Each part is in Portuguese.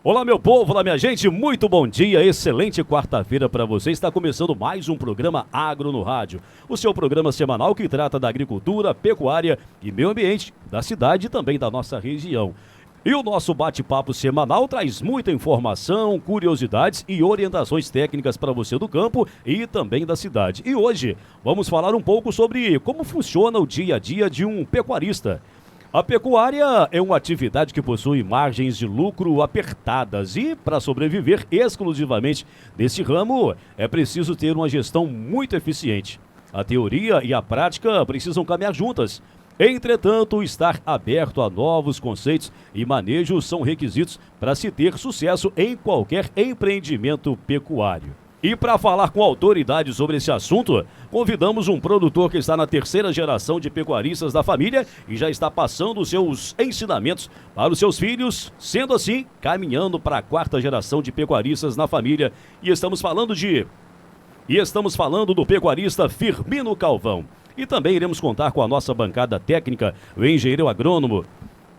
Olá, meu povo, olá, minha gente, muito bom dia, excelente quarta-feira para você. Está começando mais um programa Agro no Rádio, o seu programa semanal que trata da agricultura, pecuária e meio ambiente da cidade e também da nossa região. E o nosso bate-papo semanal traz muita informação, curiosidades e orientações técnicas para você do campo e também da cidade. E hoje vamos falar um pouco sobre como funciona o dia a dia de um pecuarista. A pecuária é uma atividade que possui margens de lucro apertadas e, para sobreviver exclusivamente desse ramo, é preciso ter uma gestão muito eficiente. A teoria e a prática precisam caminhar juntas. Entretanto, estar aberto a novos conceitos e manejos são requisitos para se ter sucesso em qualquer empreendimento pecuário. E para falar com autoridade sobre esse assunto, convidamos um produtor que está na terceira geração de pecuaristas da família e já está passando os seus ensinamentos para os seus filhos, sendo assim, caminhando para a quarta geração de pecuaristas na família. E estamos falando do pecuarista Firmino Calvão. E também iremos contar com a nossa bancada técnica, o engenheiro agrônomo.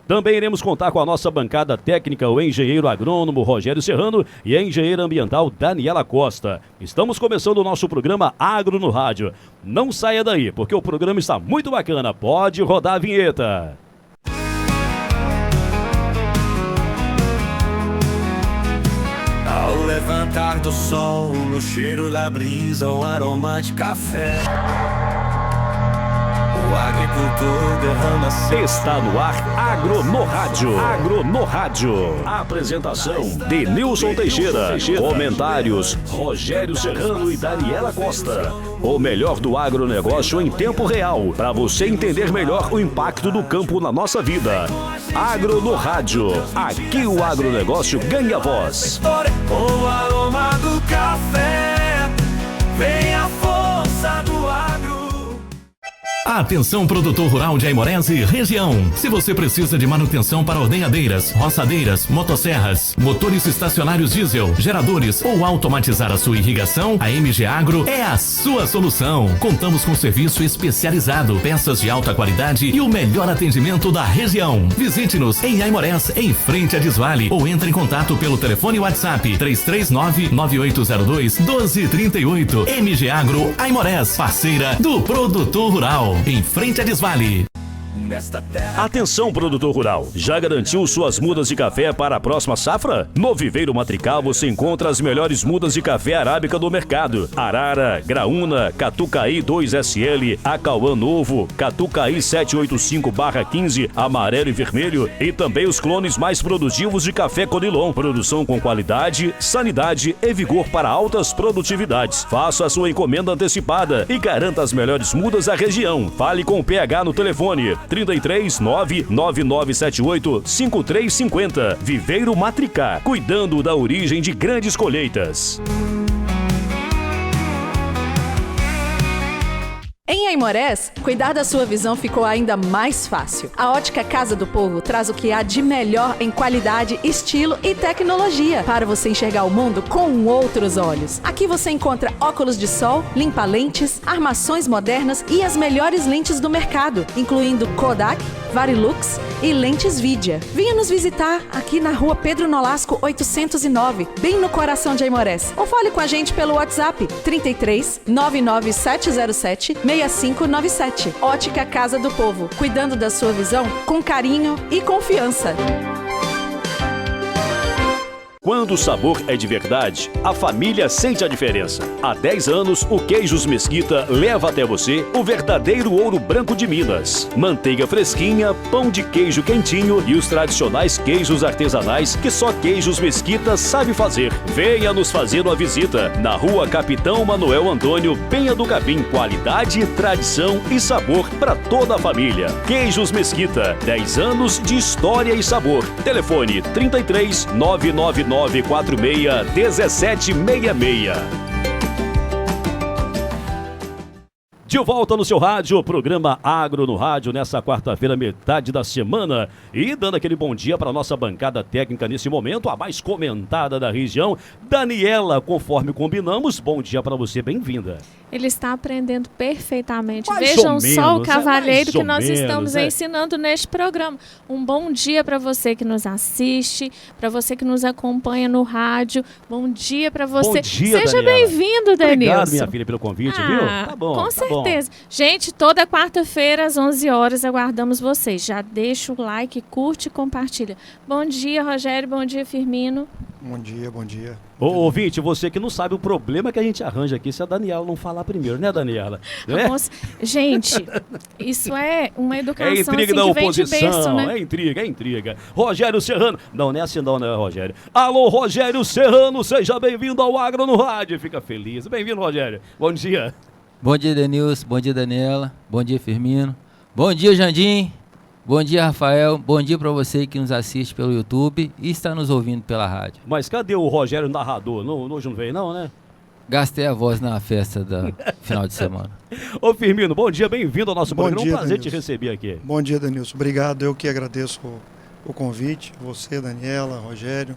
Também iremos contar com a nossa bancada técnica, o engenheiro agrônomo Rogério Serrano e a engenheira ambiental Daniela Costa. Estamos começando o nosso programa Agro no Rádio. Não saia daí, porque o programa está muito bacana. Pode rodar a vinheta. Ao levantar do sol, no cheiro da brisa, o aroma de café, o agricultor derrama. Está no ar Agro no Rádio. Agro no Rádio. Apresentação de Nilson Teixeira. Comentários Rogério Serrano e Daniela Costa. O melhor do agronegócio em tempo real, para você entender melhor o impacto do campo na nossa vida. Agro no Rádio. Aqui o agronegócio ganha voz. O aroma do café, vem a força do agro. Atenção, produtor rural de Aimorés e região. Se você precisa de manutenção para ordenhadeiras, roçadeiras, motosserras, motores estacionários diesel, geradores ou automatizar a sua irrigação, a MG Agro é a sua solução. Contamos com serviço especializado, peças de alta qualidade e o melhor atendimento da região. Visite-nos em Aimorés, em frente a Desvale, ou entre em contato pelo telefone WhatsApp 339-9802-1238. MG Agro Aimorés, parceira do produtor rural. Em frente a Desvale. Atenção, produtor rural, já garantiu suas mudas de café para a próxima safra? No Viveiro Matrical você encontra as melhores mudas de café arábica do mercado: Arara, Graúna, Catucaí 2SL, Acauã Novo, Catucaí 785/15, amarelo e vermelho, e também os clones mais produtivos de café Conilon. Produção com qualidade, sanidade e vigor para altas produtividades. Faça a sua encomenda antecipada e garanta as melhores mudas da região. Fale com o PH no telefone 33 99978 5350. Viveiro Matricá, cuidando da origem de grandes colheitas. Em Aimorés, cuidar da sua visão ficou ainda mais fácil. A Ótica Casa do Povo traz o que há de melhor em qualidade, estilo e tecnologia para você enxergar o mundo com outros olhos. Aqui você encontra óculos de sol, limpa-lentes, armações modernas e as melhores lentes do mercado, incluindo Kodak, Varilux e lentes Vidia. Venha nos visitar aqui na rua Pedro Nolasco 809, bem no coração de Aimorés. Ou fale com a gente pelo WhatsApp 33 99707 6597. Ótica Casa do Povo, cuidando da sua visão com carinho e confiança. Quando o sabor é de verdade, a família sente a diferença. Há 10 anos, o Queijos Mesquita leva até você o verdadeiro ouro branco de Minas. Manteiga fresquinha, pão de queijo quentinho e os tradicionais queijos artesanais que só Queijos Mesquita sabe fazer. Venha nos fazer uma visita na rua Capitão Manuel Antônio, Penha do Capim. Qualidade, tradição e sabor para toda a família. Queijos Mesquita, 10 anos de história e sabor. Telefone 33 999 946-1766. De volta no seu rádio, programa Agro no Rádio, nessa quarta-feira, metade da semana. E dando aquele bom dia para a nossa bancada técnica nesse momento, a mais comentada da região, Daniela, conforme combinamos. Bom dia para você, bem-vinda. Ele está aprendendo perfeitamente. Mais Vejam ou só o menos, cavalheiro mais que ou nós estamos menos, ensinando neste programa. Um bom dia para você que nos assiste, para você que nos acompanha no rádio. Bom dia para você. Bom dia, Seja Daniela. bem-vindo, Denilson. Obrigado, minha filha, pelo convite, viu? Tá bom, Com tá certeza. Gente, toda quarta-feira às 11 horas aguardamos vocês. Já deixa o like, curte e compartilha. Bom dia, Rogério. Bom dia, Firmino. Bom dia, bom dia. Ô, ouvinte, você que não sabe o problema que a gente arranja aqui se a Daniela não falar primeiro, né, Daniela? É? Gente, isso é uma educação intriga assim, da que vem de oposição, berço, né? é intriga. Rogério Serrano, não é assim não, né, Rogério? Alô, Rogério Serrano, seja bem-vindo ao Agro no Rádio, fica feliz. Bem-vindo, Rogério, bom dia. Bom dia, Denilson, bom dia, Daniela, bom dia, Firmino, bom dia, Jandim, bom dia, Rafael, bom dia para você que nos assiste pelo YouTube e está nos ouvindo pela rádio. Mas cadê o Rogério narrador? Hoje não veio não, né? Gastei a voz na festa da final de semana. Ô Firmino, bom dia, bem-vindo ao nosso programa. dia, Um prazer te Denilson. receber aqui. Bom dia, Denilson. Obrigado. Eu que agradeço o convite. Você, Daniela, Rogério.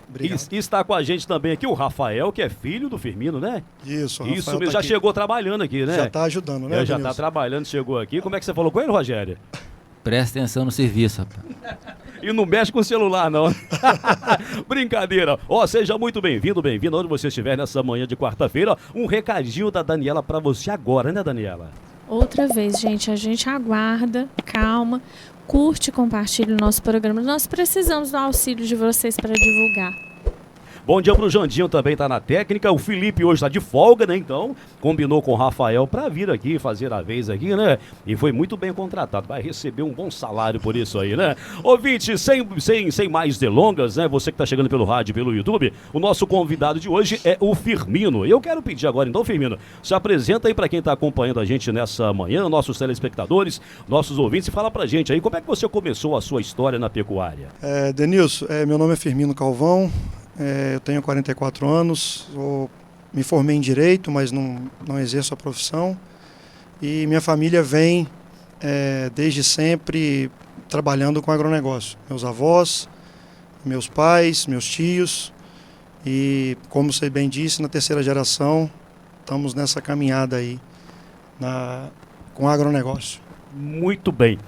Obrigado. E está com a gente também aqui o Rafael, que é filho do Firmino, né? Isso, o Rafael Isso mesmo, tá já aqui. chegou trabalhando aqui, né? Já está ajudando, né, Já está Denilson? trabalhando, chegou aqui. Como é que você falou com ele, Rogério? Presta atenção no serviço, rapaz. E não mexe com o celular, não. Brincadeira. Ó, seja muito bem-vindo, bem-vindo onde você estiver nessa manhã de quarta-feira. Um recadinho da Daniela para você agora, né, Daniela? Outra vez, gente, a gente aguarda, calma, curte e compartilhe o nosso programa. Nós precisamos do auxílio de vocês para divulgar. Bom dia pro Jandinho, também tá na técnica. O Felipe hoje tá de folga, né? Então, combinou com o Rafael pra vir aqui, fazer a vez aqui, né? E foi muito bem contratado. Vai receber um bom salário por isso aí, né? Ouvinte, sem mais delongas, né? Você que tá chegando pelo rádio, pelo YouTube, o nosso convidado de hoje é o Firmino. Eu quero pedir agora, então, Firmino, se apresenta aí pra quem tá acompanhando a gente nessa manhã, nossos telespectadores, nossos ouvintes, e fala pra gente aí como é que você começou a sua história na pecuária. Denilson, meu nome é Firmino Calvão. Eu tenho 44 anos, me formei em Direito, mas não exerço a profissão. E minha família vem, desde sempre, trabalhando com agronegócio. Meus avós, meus pais, meus tios. E, como você bem disse, na terceira geração, estamos nessa caminhada aí com agronegócio. Muito bem.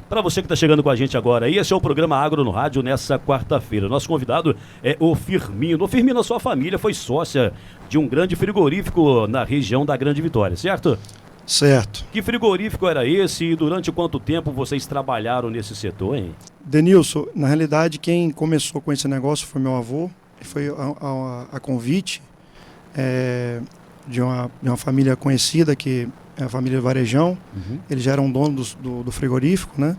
Para você que está chegando com a gente agora, esse é o programa Agro no Rádio nessa quarta-feira. Nosso convidado é o Firmino. O Firmino, a sua família foi sócia de um grande frigorífico na região da Grande Vitória, certo? Certo. Que frigorífico era esse e durante quanto tempo vocês trabalharam nesse setor, hein? Denilson, na realidade, quem começou com esse negócio foi meu avô. Foi a convite de uma família conhecida, que é a família Varejão. Uhum. Eles já eram donos do frigorífico, né?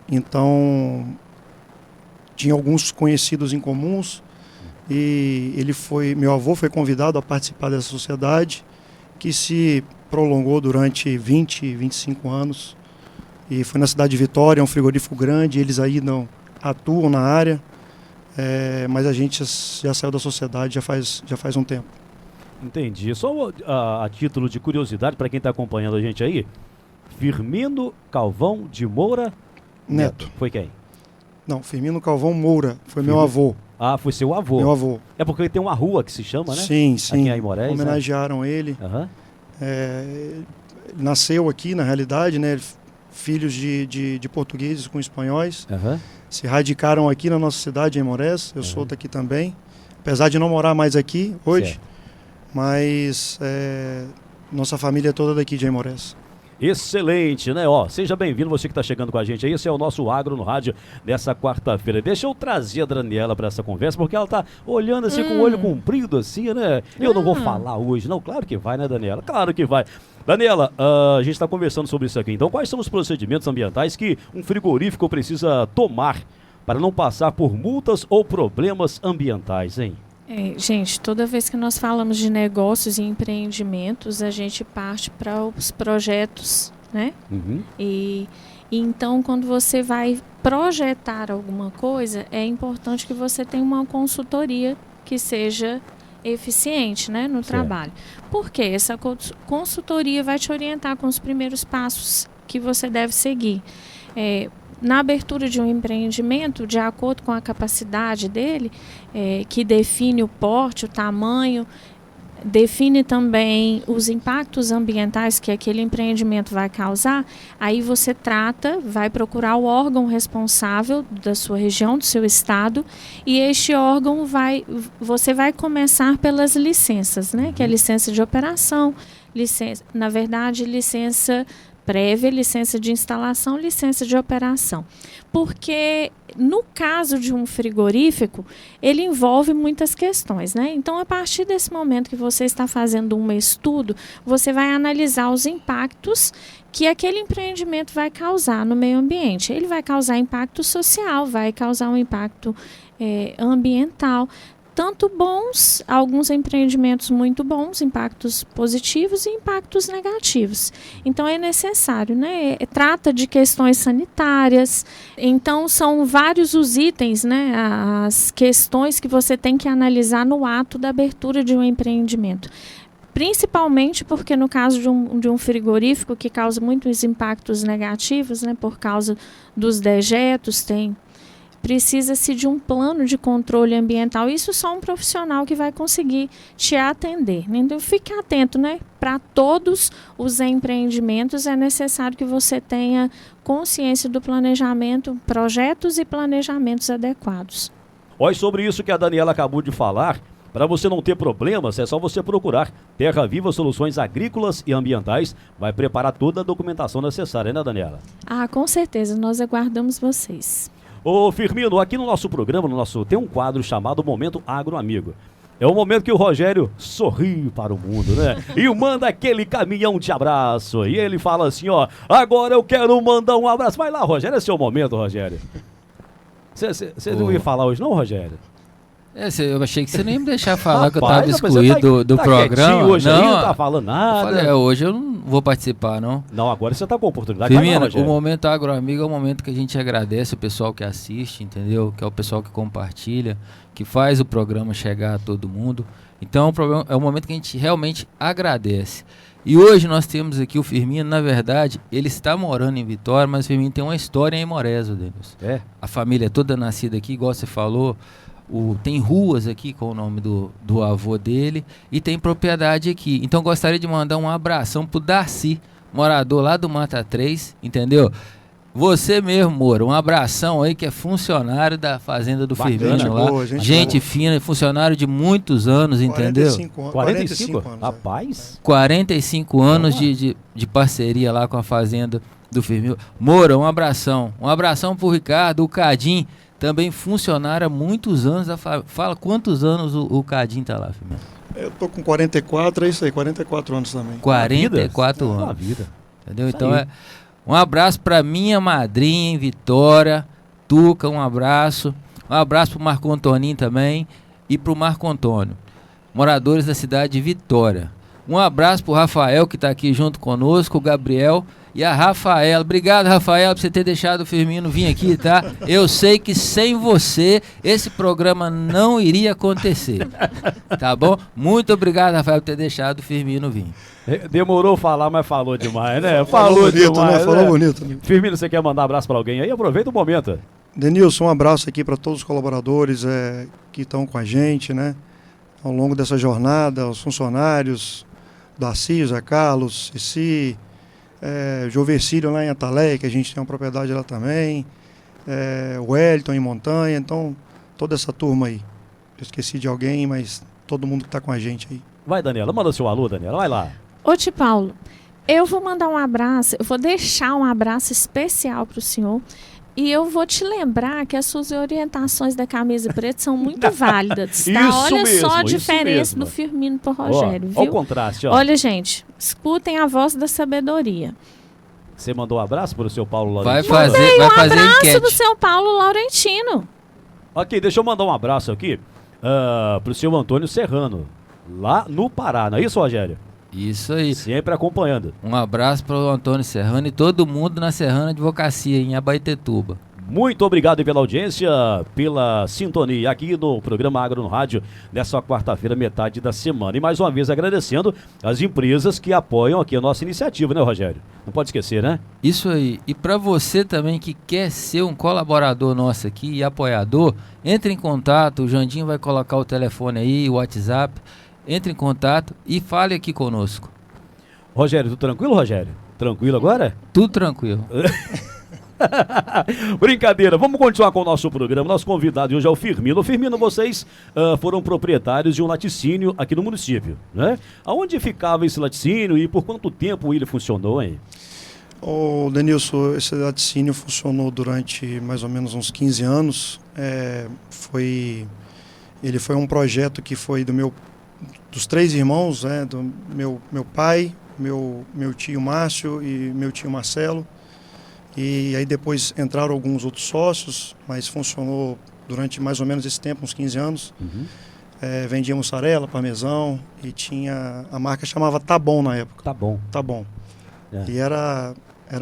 Então, tinha alguns conhecidos em comuns e meu avô foi convidado a participar dessa sociedade que se prolongou durante 20, 25 anos. E foi na cidade de Vitória, é um frigorífico grande, eles aí não atuam na área, mas a gente já saiu da sociedade já faz um tempo. Entendi. Só a título de curiosidade, para quem está acompanhando a gente aí, Firmino Calvão de Moura Neto. Foi quem? Não, Firmino Calvão Moura, foi meu avô. Ah, foi seu avô. Meu avô. É porque tem uma rua que se chama, né? Sim, sim. Aqui em Aimorés, homenagearam ele. Aham. Ele nasceu aqui, na realidade, né? Filhos de portugueses com espanhóis. Aham. Se radicaram aqui na nossa cidade, em Aimorés. Eu sou daqui também. Apesar de não morar mais aqui hoje, Certo. Mas nossa família é toda daqui de Aimorés. Excelente, né? Ó, seja bem-vindo você que está chegando com a gente aí. Esse é o nosso Agro no Rádio dessa quarta-feira. Deixa eu trazer a Daniela para essa conversa, porque ela tá olhando assim com o olho comprido assim, né? Eu não vou falar hoje, não. Claro que vai, né, Daniela? Claro que vai. Daniela, a gente está conversando sobre isso aqui. Então, quais são os procedimentos ambientais que um frigorífico precisa tomar para não passar por multas ou problemas ambientais, hein? Gente, toda vez que nós falamos de negócios e empreendimentos, a gente parte para os projetos, né? Uhum. E então, quando você vai projetar alguma coisa, é importante que você tenha uma consultoria que seja eficiente, né, no trabalho. Porque essa consultoria vai te orientar com os primeiros passos que você deve seguir. Na abertura de um empreendimento, de acordo com a capacidade dele, que define o porte, o tamanho, define também os impactos ambientais que aquele empreendimento vai causar, aí você vai procurar o órgão responsável da sua região, do seu estado, e este órgão você vai começar pelas licenças, né? Que é licença de operação, licença prévia, licença de instalação, licença de operação. Porque no caso de um frigorífico, ele envolve muitas questões, né? Então, a partir desse momento que você está fazendo um estudo, você vai analisar os impactos que aquele empreendimento vai causar no meio ambiente. Ele vai causar impacto social, vai causar um impacto ambiental. Tanto bons, alguns empreendimentos muito bons, impactos positivos e impactos negativos. Então é necessário, né? Trata de questões sanitárias. Então são vários os itens, né? As questões que você tem que analisar no ato da abertura de um empreendimento. Principalmente porque no caso de um frigorífico que causa muitos impactos negativos, né? Por causa dos dejetos, precisa-se de um plano de controle ambiental. Isso só um profissional que vai conseguir te atender. Então, fique atento, né? Para todos os empreendimentos é necessário que você tenha consciência do planejamento, projetos e planejamentos adequados. Olha, sobre isso que a Daniela acabou de falar, para você não ter problemas, é só você procurar Terra Viva Soluções Agrícolas e Ambientais. Vai preparar toda a documentação necessária, né, Daniela? Com certeza. Nós aguardamos vocês. Ô Firmino, aqui no nosso programa, tem um quadro chamado Momento Agroamigo. É o momento que o Rogério sorri para o mundo, né? E manda aquele caminhão de abraço. E ele fala assim, ó, agora eu quero mandar um abraço. Vai lá, Rogério, é seu momento, Rogério. Você não ia falar hoje não, Rogério? Eu achei que você não ia me deixar falar. Rapaz, que eu estava excluído do tá programa. Hoje não, aí, não tá falando nada. Falei, hoje eu não vou participar, não. Não, agora você tá com a oportunidade. Firmino, o Momento Agroamigo é o momento que a gente agradece o pessoal que assiste, entendeu? Que é o pessoal que compartilha, que faz o programa chegar a todo mundo. Então é um momento que a gente realmente agradece. E hoje nós temos aqui o Firmino, na verdade, ele está morando em Vitória, mas o Firmino tem uma história em Morezo, Deus. A família é toda nascida aqui, igual você falou. Tem ruas aqui com o nome do avô dele e tem propriedade aqui. Então gostaria de mandar um abração pro Darcy, morador lá do Mata 3, entendeu? Você mesmo, Moura, um abração aí, que é funcionário da fazenda do Firmino lá. Boa, gente fina, funcionário de muitos anos, entendeu? 45 anos. Rapaz. 45 anos de parceria lá com a fazenda do Firmino. Moura, um abração. Um abração pro Ricardo, o Cadim. Também funcionário há muitos anos. Fala quantos anos o Cadim tá lá, Firmino? Eu tô com 44, é isso aí, 44 anos também. 44 anos. Uma vida. Entendeu? Isso então aí. Um abraço pra minha madrinha em Vitória, Tuca, um abraço. Um abraço pro Marco Antoninho também e pro Marco Antônio, moradores da cidade de Vitória. Um abraço pro Rafael, que tá aqui junto conosco, o Gabriel e a Rafaela. Obrigado, Rafael, por você ter deixado o Firmino vir aqui, tá? Eu sei que sem você esse programa não iria acontecer, tá bom? Muito obrigado, Rafael, por ter deixado o Firmino vir. Demorou falar, mas falou demais, né? Falou bonito, demais, né? Falou bonito. Né? Firmino, você quer mandar um abraço para alguém aí? Aproveita o momento. Denilson, um abraço aqui para todos os colaboradores que estão com a gente, né? Ao longo dessa jornada, os funcionários, Darcy, Zé Carlos, Ceci, Jovercílio lá em Ataleia, que a gente tem uma propriedade lá também, Wellington em Montanha, então toda essa turma aí. Eu esqueci de alguém, mas todo mundo que está com a gente aí. Vai, Daniela, manda seu alô, Daniela, vai lá. Ô, Tio Paulo, eu vou mandar um abraço, eu vou deixar um abraço especial para o senhor. E eu vou te lembrar que as suas orientações da camisa preta são muito válidas, tá? Olha mesmo, só a diferença do Firmino pro Rogério, viu? Olha o contraste, ó. Olha, gente, escutem a voz da sabedoria. Você mandou um abraço pro seu Paulo Laurentino? Vai fazer abraço enquete. pro seu Paulo Laurentino. Ok, deixa eu mandar um abraço aqui pro seu Antônio Serrano, lá no Pará, não é isso, Rogério? Isso aí. Sempre acompanhando. Um abraço para o Antônio Serrano e todo mundo na Serrana Advocacia, em Abaetetuba. Muito obrigado pela audiência, pela sintonia aqui no programa Agro no Rádio, nessa quarta-feira, metade da semana. E mais uma vez agradecendo as empresas que apoiam aqui a nossa iniciativa, né, Rogério? Não pode esquecer, né? Isso aí. E para você também que quer ser um colaborador nosso aqui e apoiador, entre em contato, o Jandinho vai colocar o telefone aí, o WhatsApp. entre em contato e fale aqui conosco. Rogério, tudo tranquilo, Rogério? Tranquilo agora? Tudo tranquilo. Brincadeira, vamos continuar com o nosso programa. Nosso convidado hoje é o Firmino. Firmino, vocês foram proprietários de um laticínio aqui no município, né? Aonde ficava esse laticínio e por quanto tempo ele funcionou, hein? Ô, Denilson, esse laticínio funcionou durante mais ou menos uns 15 anos. Ele foi um projeto que foi dos 3 irmãos, né? Do meu pai, meu tio Márcio e meu tio Marcelo. E aí depois entraram alguns outros sócios, mas funcionou durante mais ou menos esse tempo, uns 15 anos. Uhum. Vendia mussarela, parmesão e tinha... A marca chamava Tá Bom na época. Tá bom. Tá Bom. É. E era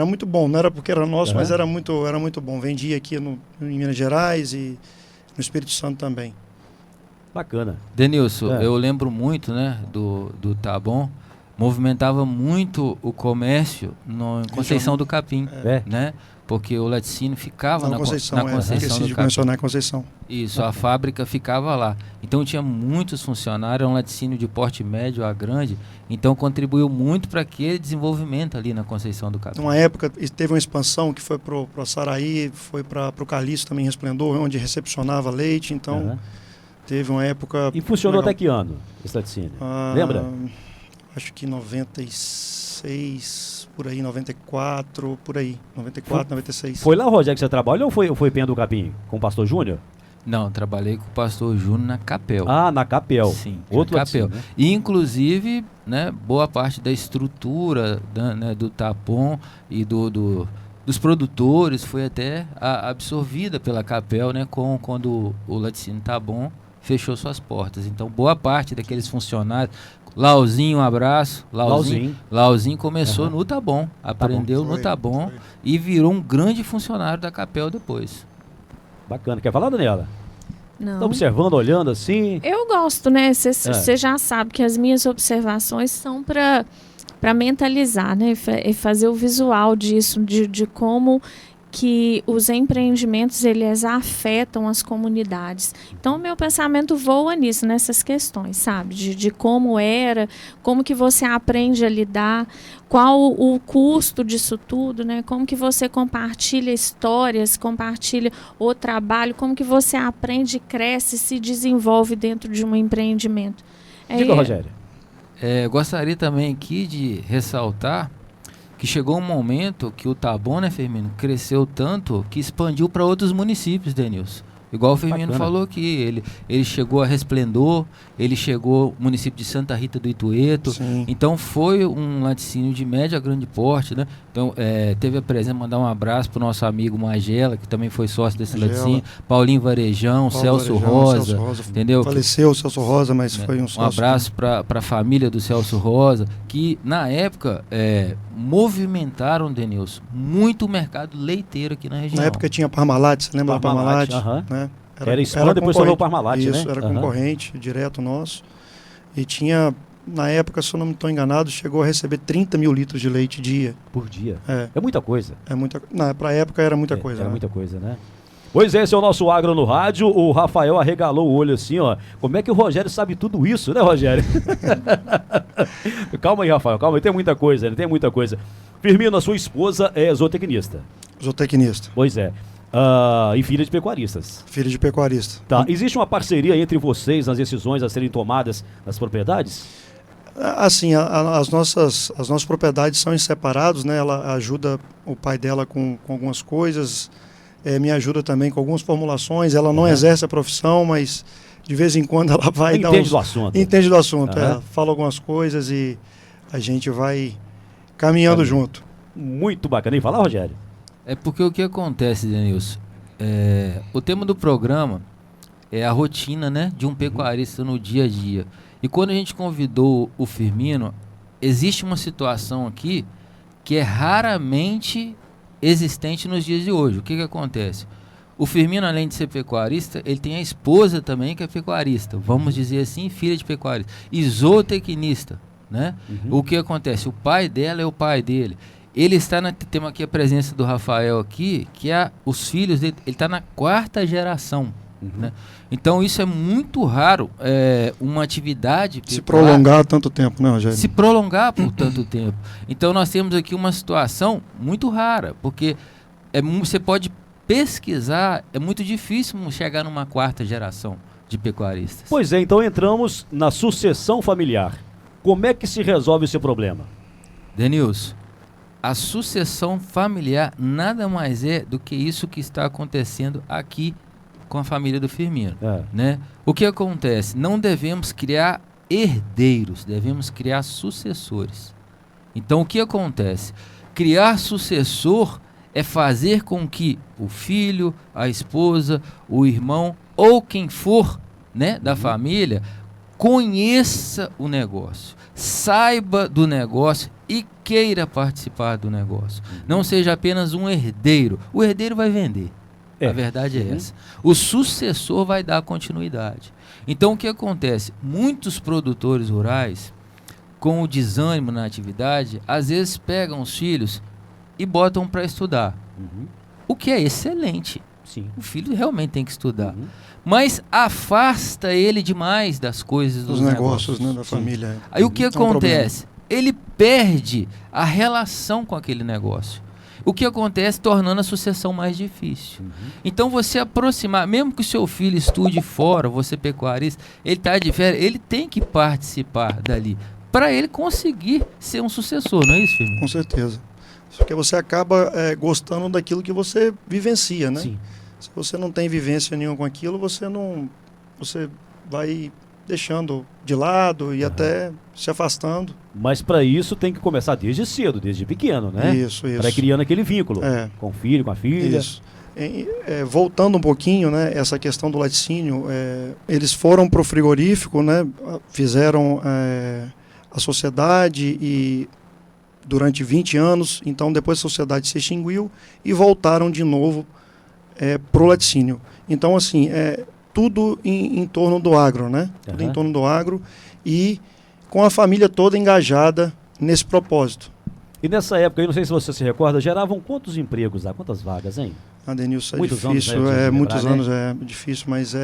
muito bom, não era porque era nosso, mas era muito bom. Vendia aqui em Minas Gerais e no Espírito Santo também. Bacana. Denilson, eu lembro muito, né, do Tá Bom. Movimentava muito o comércio em Conceição do Capim, né? Porque o laticínio ficava na Conceição do Capim. Mencionar Conceição. Isso, a fábrica ficava lá. Então tinha muitos funcionários, era um laticínio de porte médio a grande, então contribuiu muito para aquele desenvolvimento ali na Conceição do Capim. Numa época teve uma expansão que foi para o Saraí, foi para o Calixto também, Resplendor, onde recepcionava leite, então teve uma época... E funcionou até que ano esse laticínio? Lembra? Acho que 96, por aí, 94, por aí, 94, 96. Foi lá, Rogério, que você trabalhou ou foi Penha do Capim, com o pastor Júnior? Não, trabalhei com o pastor Júnior na Capel. Ah, na Capel. Sim, outro na Capel. Né? E, inclusive, né, boa parte da estrutura do Tapon e dos produtores foi até absorvida pela Capel, né, quando o laticínio Tá Bom fechou suas portas. Então, boa parte daqueles funcionários... Lauzinho, um abraço. Lauzinho começou no Tá Bom, aprendeu no Tá Bom e virou um grande funcionário da Capel depois. Bacana. Quer falar, Daniela? Não. Tá observando, olhando assim? Eu gosto, né? Você já sabe que as minhas observações são para mentalizar, né? E fazer o visual disso, de como que os empreendimentos eles afetam as comunidades. Então o meu pensamento voa nisso, nessas questões, sabe? De como era, como que você aprende a lidar, qual o custo disso tudo, né? Como que você compartilha histórias, compartilha o trabalho, como que você aprende, cresce, se desenvolve dentro de um empreendimento. Diga, Rogério. Gostaria também aqui de ressaltar que chegou um momento que o Tá Bom, né, Firmino, cresceu tanto que expandiu para outros municípios, Denilson. Igual o Firmino falou aqui, ele chegou a Resplendor, ele chegou ao município de Santa Rita do Itueto. Sim. Então foi um laticínio de médio a grande porte, né? Então teve a presença, mandar um abraço pro nosso amigo Magela, que também foi sócio desse laticínio, Paulinho Varejão, Celso Rosa, entendeu? Faleceu o Celso Rosa, mas foi um sócio. Um abraço para a família do Celso Rosa, que na época movimentaram, Denilson, muito o mercado leiteiro aqui na região. Na época tinha Parmalat, você lembra da Parmalat? Né? Era Spam, depois tornou Parmalat, né? Isso, era concorrente direto nosso. E tinha, na época, se eu não me estou enganado, chegou a receber 30 mil litros de leite dia. Por dia? É muita coisa. Para a época era muita coisa. Era muita coisa, né? Pois esse é o nosso Agro no Rádio. O Rafael arregalou o olho assim, ó. Como é que o Rogério sabe tudo isso, né, Rogério? Calma aí, Rafael, calma aí. Tem muita coisa, tem muita coisa. Firmino, a sua esposa é zootecnista. Zootecnista. Pois é. E filha de pecuaristas. Filha de pecuarista. Tá. Existe uma parceria entre vocês nas decisões a serem tomadas nas propriedades? Assim, as nossas propriedades são em separados, né? Ela ajuda o pai dela com algumas coisas, me ajuda também com algumas formulações. Ela não exerce a profissão, mas de vez em quando ela vai dar Entende do assunto. Entende do assunto, fala algumas coisas e a gente vai caminhando junto. Muito bacana. E fala, Rogério. É porque o que acontece, Denilson? O tema do programa é a rotina, né, de um pecuarista no dia a dia. E quando a gente convidou o Firmino, existe uma situação aqui que é raramente existente nos dias de hoje. O que acontece? O Firmino, além de ser pecuarista, ele tem a esposa também que é pecuarista. Vamos dizer assim, filha de pecuarista. E zootecnista, né? O que acontece? O pai dela é o pai dele. Ele está temos aqui a presença do Rafael aqui, que os filhos dele, ele está na 4ª geração né? Então isso é muito raro, uma atividade Se prolongar tanto tempo, né, Rogério? se prolongar por tanto tempo. Então nós temos aqui uma situação muito rara, porque você pode pesquisar, é muito difícil chegar numa 4ª geração de pecuaristas. Pois é, então entramos na sucessão familiar. Como é que se resolve esse problema? Denilson, a sucessão familiar nada mais é do que isso que está acontecendo aqui com a família do Firmino, né? O que acontece? Não devemos criar herdeiros, devemos criar sucessores. Então o que acontece? Criar sucessor é fazer com que o filho, a esposa, o irmão ou quem for, né, da família conheça o negócio, saiba do negócio e queira participar do negócio. Não seja apenas um herdeiro. O herdeiro vai vender. A verdade é essa. O sucessor vai dar continuidade. Então o que acontece? Muitos produtores rurais, com o desânimo na atividade, às vezes pegam os filhos e botam para estudar. O que é excelente. Sim. O filho realmente tem que estudar. Mas afasta ele demais das coisas dos negócios, né, da família. Aí o que acontece? Ele perde a relação com aquele negócio. O que acontece tornando a sucessão mais difícil. Então você aproximar, mesmo que o seu filho estude fora, você pecuarista, ele está de férias, ele tem que participar dali, para ele conseguir ser um sucessor, não é isso, Firmino? Com certeza. Porque você acaba gostando daquilo que você vivencia, né? Sim. Se você não tem vivência nenhuma com aquilo, você vai deixando de lado e até se afastando. Mas para isso tem que começar desde cedo, desde pequeno, né? Isso. Para criando aquele vínculo com o filho, com a filha. Isso. Voltando um pouquinho, né, essa questão do laticínio, eles foram para o frigorífico, né, fizeram a sociedade e durante 20 anos, então depois a sociedade se extinguiu e voltaram de novo para o laticínio. Então, assim, tudo em torno do agro, né? Tudo em torno do agro e com a família toda engajada nesse propósito. E nessa época, eu não sei se você se recorda, geravam quantos empregos lá, quantas vagas, hein? Denilson, é muitos difícil, anos, muitos anos é difícil, mas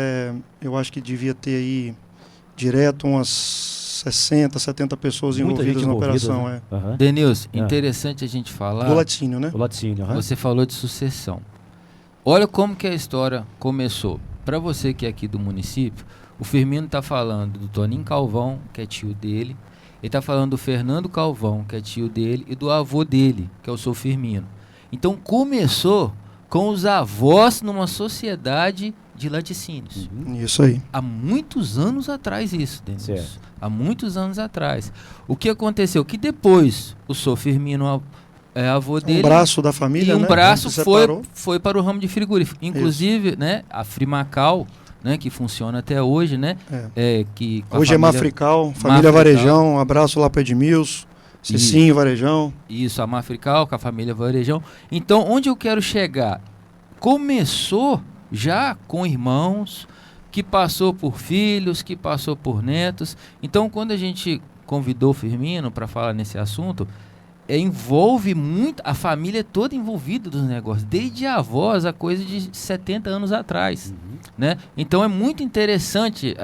eu acho que devia ter aí direto umas 60, 70 pessoas envolvidas na operação. Né? Denilson, interessante a gente falar... Do laticínio, né? Do laticínio, Você falou de sucessão. Olha como que a história começou. Para você que é aqui do município, o Firmino está falando do Toninho Calvão, que é tio dele. Ele está falando do Fernando Calvão, que é tio dele, e do avô dele, que é o seu Firmino. Então começou com os avós numa sociedade de laticínios. Isso aí. Há muitos anos atrás isso, Denilson. Há muitos anos atrás. O que aconteceu? Que depois o seu Firmino... avô dele, um braço da família, e um né? braço foi para o ramo de frigorífico. Inclusive, né, a Frimacal, né, que funciona até hoje, né? Que hoje é Mafrical, família Varejão, um abraço lá para Edmilson, Cicinho Varejão. Isso, a Mafrical, com a família Varejão. Então, onde eu quero chegar? Começou já com irmãos, que passou por filhos, que passou por netos. Então, quando a gente convidou o Firmino para falar nesse assunto, envolve muito, a família toda envolvida dos negócios, desde a avós a coisa de 70 anos atrás, né? Então é muito interessante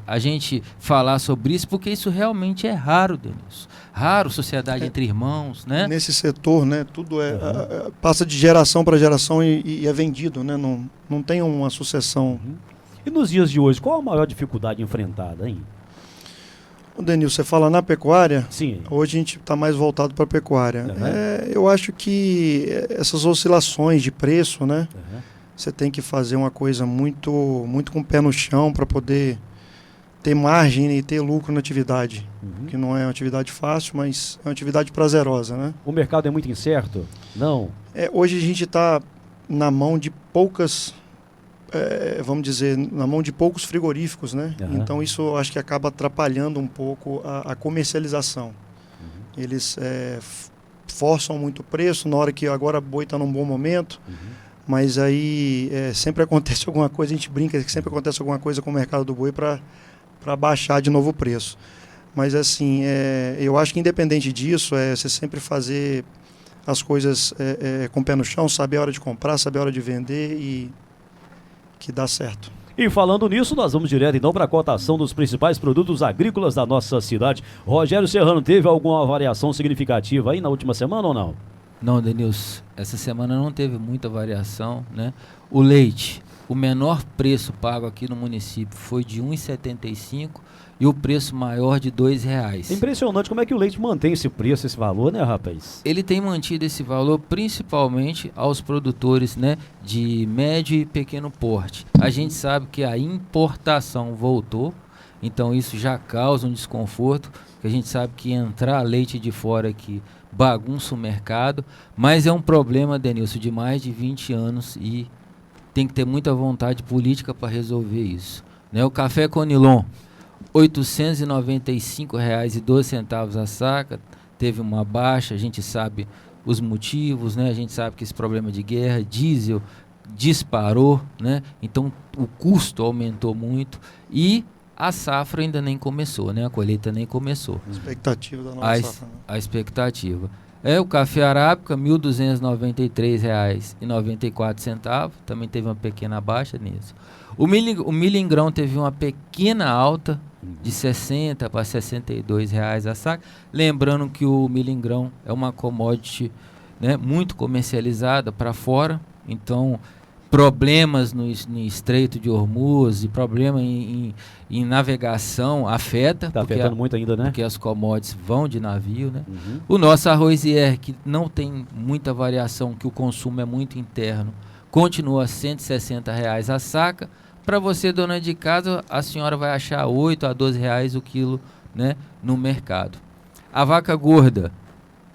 a gente falar sobre isso, porque isso realmente é raro, Denilson. Raro, sociedade entre irmãos, né? Nesse setor, né? Tudo passa de geração para geração e é vendido, né? Não tem uma sucessão. E nos dias de hoje, qual a maior dificuldade enfrentada, hein? Denilson, você fala na pecuária? Sim. Hoje a gente está mais voltado para a pecuária. Eu acho que essas oscilações de preço, né? Você tem que fazer uma coisa muito, muito com o pé no chão para poder ter margem e ter lucro na atividade. Que não é uma atividade fácil, mas é uma atividade prazerosa, né? O mercado é muito incerto? Não? Hoje a gente está na mão de poucas... vamos dizer, na mão de poucos frigoríficos, né? Então isso eu acho que acaba atrapalhando um pouco a comercialização. Eles forçam muito o preço na hora que agora o boi está num bom momento, mas aí sempre acontece alguma coisa, a gente brinca que sempre acontece alguma coisa com o mercado do boi para baixar de novo o preço. Mas assim, eu acho que independente disso, você sempre fazer as coisas com o pé no chão, saber a hora de comprar, saber a hora de vender e que dá certo. E falando nisso, nós vamos direto então para a cotação dos principais produtos agrícolas da nossa cidade. Rogério Serrano, teve alguma variação significativa aí na última semana ou não? Não, Denilson, essa semana não teve muita variação, né? O leite, o menor preço pago aqui no município foi de R$ 1,75 e o preço maior de R$ 2,00. Impressionante como é que o leite mantém esse preço, esse valor, né, rapaz? Ele tem mantido esse valor principalmente aos produtores, né, de médio e pequeno porte. A gente sabe que a importação voltou, então isso já causa um desconforto, que a gente sabe que entrar leite de fora aqui bagunça o mercado, mas é um problema, Denilson, de mais de 20 anos e tem que ter muita vontade política para resolver isso, né? O café Conilon, R$ 895,12 a saca, teve uma baixa, a gente sabe os motivos, né? A gente sabe que esse problema de guerra, diesel disparou, né? Então o custo aumentou muito e a safra ainda nem começou, né? A colheita nem começou. Expectativa da nossa safra. Né? A expectativa. O café arábica, R$ 1.293,94, também teve uma pequena baixa nisso. O milho em grão teve uma pequena alta, de 60 para R$ 62,00 a saca. Lembrando que o milho em grão é uma commodity, né, muito comercializada para fora, então problemas no Estreito de Hormuz e problema em navegação afeta. Está afetando muito ainda, né? Porque as commodities vão de navio, né? O nosso arroz IR, que não tem muita variação, que o consumo é muito interno, continua R$ 160,00 a saca. Para você, dona de casa, a senhora vai achar R$ 8 a R$ 12,00 o quilo, né, no mercado. A vaca gorda,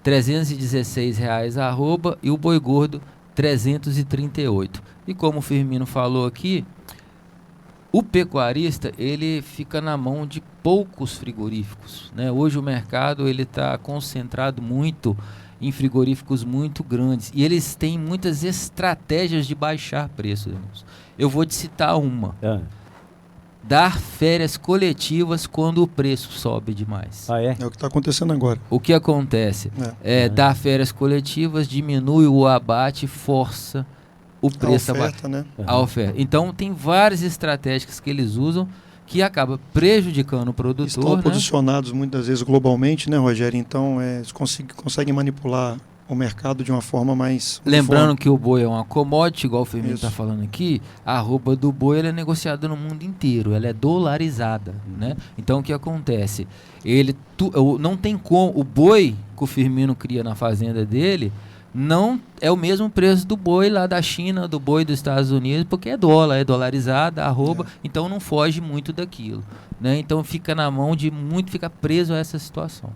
R$ 316,00 a arroba, e o boi gordo, R$ 338. E como o Firmino falou aqui, o pecuarista, ele fica na mão de poucos frigoríficos, né? Hoje o mercado ele está concentrado muito em frigoríficos muito grandes e eles têm muitas estratégias de baixar preços. Eu vou te citar uma. Dar férias coletivas quando o preço sobe demais. É o que está acontecendo agora. O que acontece? Dar férias coletivas, diminui o abate, força o preço, a oferta, né? A oferta. Então tem várias estratégias que eles usam que acaba prejudicando o produtor. Estão posicionados muitas vezes globalmente, né, Rogério? Então eles conseguem manipular o mercado de uma forma mais... Lembrando que o boi é uma commodity, igual o Firmino está falando aqui, a arroba do boi ela é negociada no mundo inteiro, ela é dolarizada, né? Então o que acontece? Não tem como, o boi que o Firmino cria na fazenda dele não é o mesmo preço do boi lá da China, do boi dos Estados Unidos, porque é dólar, é dolarizada, arroba, então não foge muito daquilo, né? Então fica na mão de muito, fica preso a essa situação.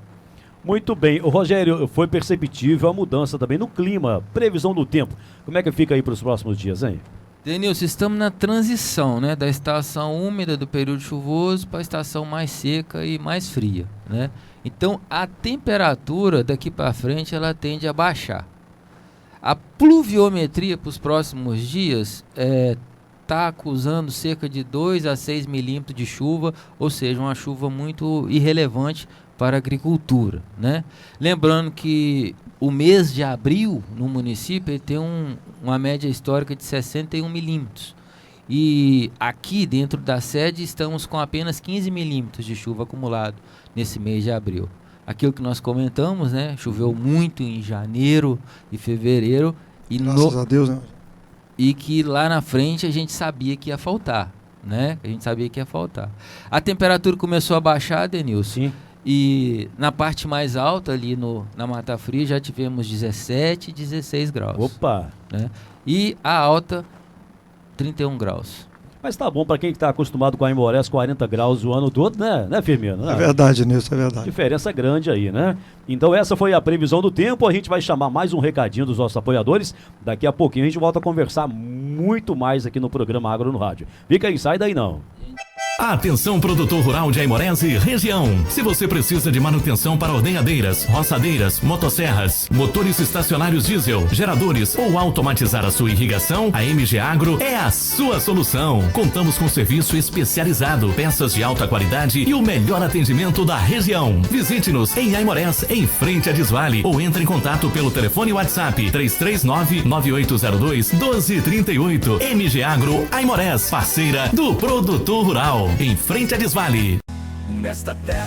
Muito bem. O Rogério, foi perceptível a mudança também no clima, previsão do tempo. Como é que fica aí para os próximos dias, hein? Denilson, estamos na transição, né, da estação úmida do período chuvoso para a estação mais seca e mais fria, né? Então a temperatura daqui para frente ela tende a baixar. A pluviometria para os próximos dias está acusando cerca de 2 a 6 milímetros de chuva, ou seja, uma chuva muito irrelevante para a agricultura, né? Lembrando que o mês de abril no município ele tem uma média histórica de 61 milímetros. E aqui dentro da sede estamos com apenas 15 milímetros de chuva acumulado nesse mês de abril. Aquilo que nós comentamos, né? Choveu muito em janeiro e fevereiro. Graças a Deus, né? E que lá na frente a gente sabia que ia faltar, né? A gente sabia que ia faltar. A temperatura começou a baixar, Denilson. Sim. E na parte mais alta ali na Mata Fria já tivemos 17, 16 graus. Opa! Né? E a alta, 31 graus. Mas tá bom para quem está acostumado com a Aimorés 40 graus o ano todo, né, Firmino? É verdade, Nilson, é verdade. Diferença grande aí, né? Então essa foi a previsão do tempo. A gente vai chamar mais um recadinho dos nossos apoiadores. Daqui a pouquinho a gente volta a conversar muito mais aqui no programa Agro no Rádio. Fica aí, sai daí não. Atenção, produtor rural de Aimorés e região. Se você precisa de manutenção para ordenhadeiras, roçadeiras, motosserras, motores estacionários diesel, geradores ou automatizar a sua irrigação, a MG Agro é a sua solução. Contamos com serviço especializado, peças de alta qualidade e o melhor atendimento da região. Visite-nos em Aimorés, em frente a Desvale, ou entre em contato pelo telefone WhatsApp 339-9802-1238. MG Agro Aimorés, parceira do produtor rural. Em frente a Desvale.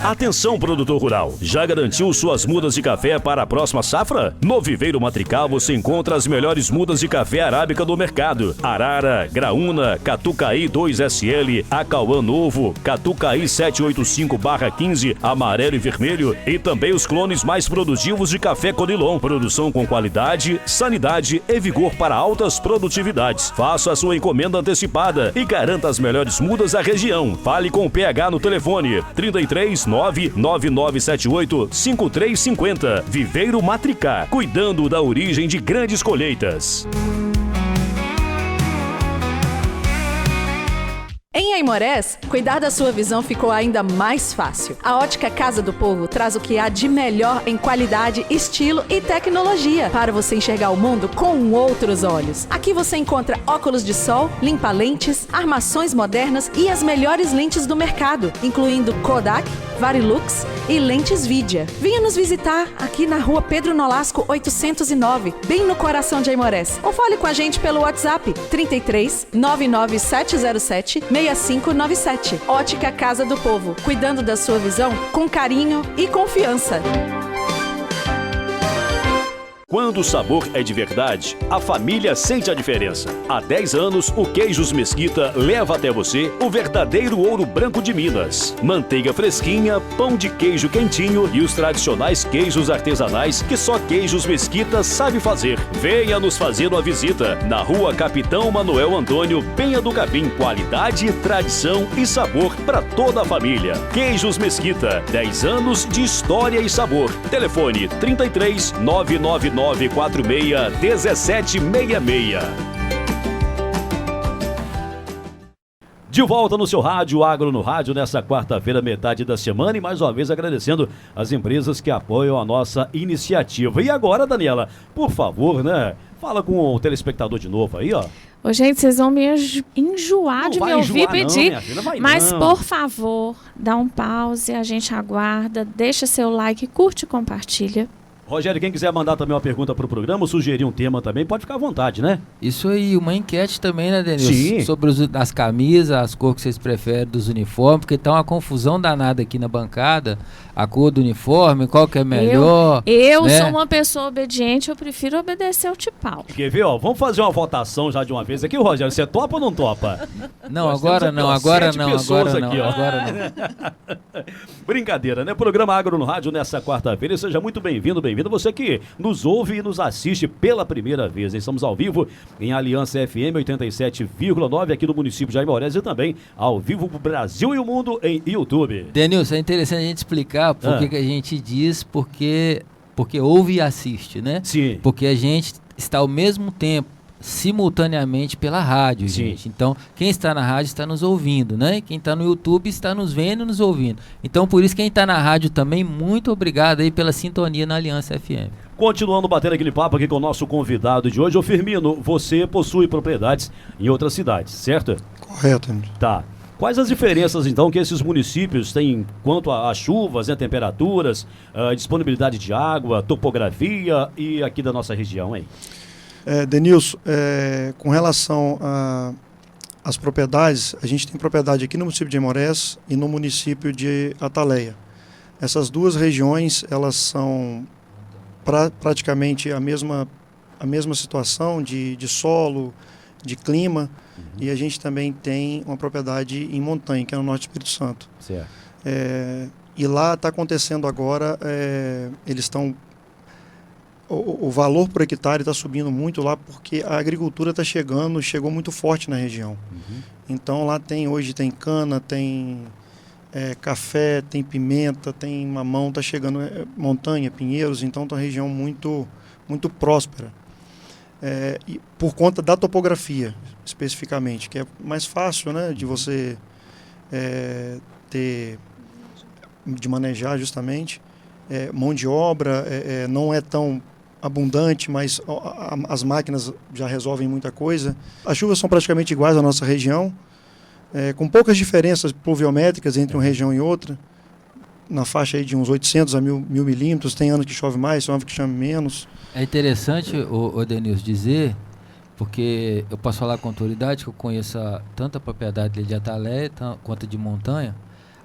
Atenção, produtor rural, já garantiu suas mudas de café para a próxima safra? No Viveiro Matrical você encontra as melhores mudas de café arábica do mercado: Arara, Graúna, Catucaí 2SL, Acauã Novo, Catucaí 785/15, amarelo e vermelho, e também os clones mais produtivos de café Conilon. Produção com qualidade, sanidade e vigor para altas produtividades. Faça a sua encomenda antecipada e garanta as melhores mudas da região. Fale com o PH no telefone 33 99978 5350. Viveiro Matricá, cuidando da origem de grandes colheitas. Em Aimorés, cuidar da sua visão ficou ainda mais fácil. A Ótica Casa do Povo traz o que há de melhor em qualidade, estilo e tecnologia para você enxergar o mundo com outros olhos. Aqui você encontra óculos de sol, limpa-lentes, armações modernas e as melhores lentes do mercado, incluindo Kodak, Varilux e lentes Vidia. Venha nos visitar aqui na rua Pedro Nolasco 809, bem no coração de Aimorés. Ou fale com a gente pelo WhatsApp 33 99707 6597. Ótica Casa do Povo, cuidando da sua visão com carinho e confiança. Quando o sabor é de verdade, a família sente a diferença. Há 10 anos, o Queijos Mesquita leva até você o verdadeiro ouro branco de Minas. Manteiga fresquinha, pão de queijo quentinho e os tradicionais queijos artesanais que só Queijos Mesquita sabe fazer. Venha nos fazer uma visita na rua Capitão Manuel Antônio Penha do Capim. Qualidade, tradição e sabor para toda a família. Queijos Mesquita, 10 anos de história e sabor. Telefone 33 999 46-1766. De volta no seu rádio, Agro no Rádio, nessa quarta-feira, metade da semana, e mais uma vez agradecendo as empresas que apoiam a nossa iniciativa. E agora, Daniela, por favor, né? Fala com o telespectador de novo aí, ó. Ô, gente, vocês vão me enjoar Não de vai me ouvir enjoar, pedir. não, minha filha, vai Mas, não. por favor, dá um pause, a gente aguarda, deixa seu like, curte e compartilha. Rogério, quem quiser mandar também uma pergunta pro programa, ou sugerir um tema também, pode ficar à vontade, né? Isso aí, uma enquete também, né, Denilson? Sim. Sobre as camisas, as cores que vocês preferem dos uniformes, porque tá uma confusão danada aqui na bancada, a cor do uniforme, qual que é melhor. Eu né? sou uma pessoa obediente, eu prefiro obedecer ao Tipau. Quer ver, ó? Vamos fazer uma votação já de uma vez aqui, Rogério. Você topa ou não topa? Não, Nós agora temos não, aqui, ó, agora 7 não, pessoas agora não, aqui, ó. agora não. Brincadeira, né? Programa Agro no Rádio nessa quarta-feira. E seja muito bem-vindo, bem-vindo. Você que nos ouve e nos assiste pela primeira vez. Estamos ao vivo em Aliança FM 87,9 aqui no município de Aimorés e também ao vivo pro Brasil e o mundo em YouTube. Denilson, é interessante a gente explicar por que a gente diz porque ouve e assiste, né? Sim. Porque a gente está ao mesmo tempo, simultaneamente pela rádio, Sim. gente. Então, quem está na rádio está nos ouvindo, né? Quem está no YouTube está nos vendo e nos ouvindo. Então, por isso, quem está na rádio também, muito obrigado aí pela sintonia na Aliança FM. Continuando batendo aquele papo aqui com o nosso convidado de hoje, ô Firmino, você possui propriedades em outras cidades, certo? Correto, André. Tá. Quais as diferenças, então, que esses municípios têm quanto a chuvas, né, temperaturas, disponibilidade de água, topografia e aqui da nossa região, hein? Denilson, com relação às propriedades, a gente tem propriedade aqui no município de Aimorés e no município de Ataleia. Essas duas regiões, elas são praticamente a mesma situação de solo, de clima, e a gente também tem uma propriedade em Montanha, que é no norte do Espírito Santo. Certo. E lá está acontecendo agora, eles estão... O valor por hectare está subindo muito lá porque a agricultura chegou muito forte na região. Uhum. Então lá hoje tem cana, tem café, tem pimenta, tem mamão, está chegando montanha, pinheiros, então está uma região muito, muito próspera. E por conta da topografia, especificamente, que é mais fácil, né, de você de manejar justamente. Mão de obra não é tão abundante, mas as máquinas já resolvem muita coisa. As chuvas são praticamente iguais na nossa região, com poucas diferenças pluviométricas entre uma região e outra, na faixa aí de uns 800 a 1.000 milímetros. Tem ano que chove mais, tem ano que chove menos. É interessante, o Denilson, dizer, porque eu posso falar com autoridade que eu conheço tanto a propriedade de Ataleia quanto de Montanha.